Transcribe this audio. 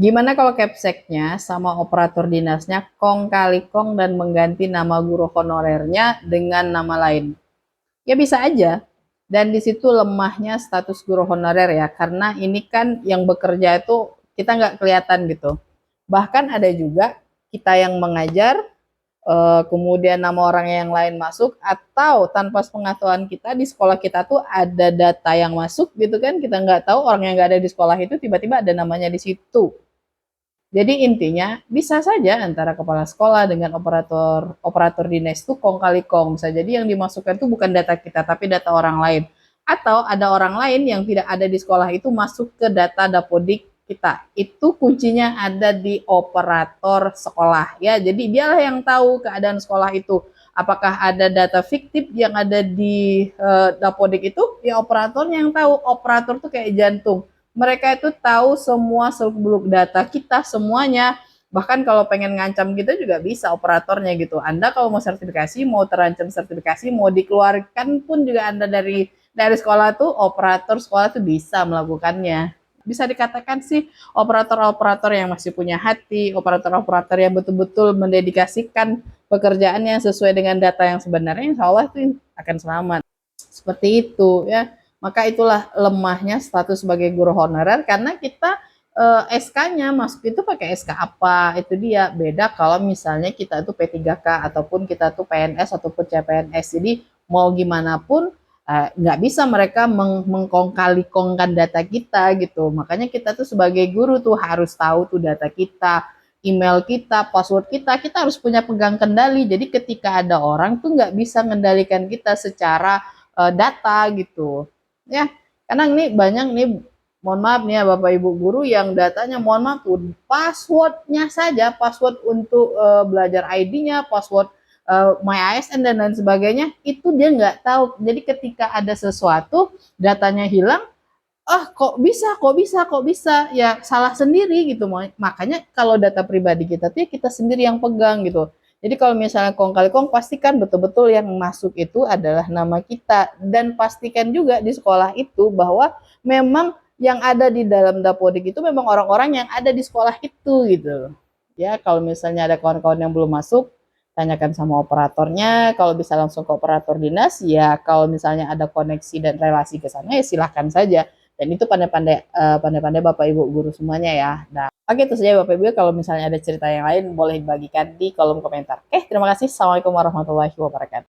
Gimana kalau Capseknya sama operator dinasnya kong kali kong dan mengganti nama guru honorernya dengan nama lain? Ya bisa aja. Dan di situ lemahnya status guru honorer ya, karena ini kan yang bekerja itu kita nggak kelihatan gitu. Bahkan ada juga kita yang mengajar, kemudian nama orang yang lain masuk, atau tanpa pengetahuan kita di sekolah kita tuh ada data yang masuk gitu kan, kita nggak tahu orang yang nggak ada di sekolah itu tiba-tiba ada namanya di situ. Jadi intinya bisa saja antara kepala sekolah dengan operator operator dinas itu kong kali kong. Bisa jadi yang dimasukkan itu bukan data kita tapi data orang lain. Atau ada orang lain yang tidak ada di sekolah itu masuk ke data Dapodik kita. Itu kuncinya ada di operator sekolah ya. Jadi dialah yang tahu keadaan sekolah itu. Apakah ada data fiktif yang ada di Dapodik itu? Ya operatornya yang tahu. Operator itu kayak jantung, mereka itu tahu semua seluk-beluk data kita semuanya. Bahkan kalau pengen ngancam kita juga bisa operatornya gitu. Anda kalau mau sertifikasi, mau terancam sertifikasi, mau dikeluarkan pun juga Anda dari sekolah tuh, operator sekolah tuh bisa melakukannya. Bisa dikatakan sih operator-operator yang masih punya hati, operator-operator yang betul-betul mendedikasikan pekerjaannya sesuai dengan data yang sebenarnya, insya Allah itu akan selamat. Seperti itu ya. Maka itulah lemahnya status sebagai guru honorer, karena kita SK-nya masuk itu pakai SK apa, itu dia. Beda kalau misalnya kita itu P3K ataupun kita tuh PNS ataupun CPNS. Jadi mau gimana pun nggak bisa mereka mengkong-kali-kongkan data kita gitu. Makanya kita tuh sebagai guru tuh harus tahu tuh data kita, email kita, password kita harus punya pegang kendali. Jadi ketika ada orang tuh nggak bisa mengendalikan kita secara data gitu ya. Karena ini banyak nih, mohon maaf nih ya Bapak Ibu guru, yang datanya mohon maaf tuh passwordnya saja, password untuk belajar ID-nya, password My ASN dan lain sebagainya, itu dia nggak tahu. Jadi ketika ada sesuatu datanya hilang, kok bisa ya, salah sendiri gitu. Makanya kalau data pribadi kita tuh ya kita sendiri yang pegang gitu. Jadi kalau misalnya kong kali kong, pastikan betul-betul yang masuk itu adalah nama kita, dan pastikan juga di sekolah itu bahwa memang yang ada di dalam Dapodik itu memang orang-orang yang ada di sekolah itu gitu. Ya, kalau misalnya ada kawan-kawan yang belum masuk, tanyakan sama operatornya. Kalau bisa langsung ke operator dinas, ya kalau misalnya ada koneksi dan relasi ke sana ya silahkan saja. Dan itu pandai-pandai Bapak Ibu guru semuanya ya. Nah, oke, itu saja Bapak Ibu. Kalau misalnya ada cerita yang lain boleh dibagikan di kolom komentar. Oke, terima kasih. Assalamualaikum warahmatullahi wabarakatuh.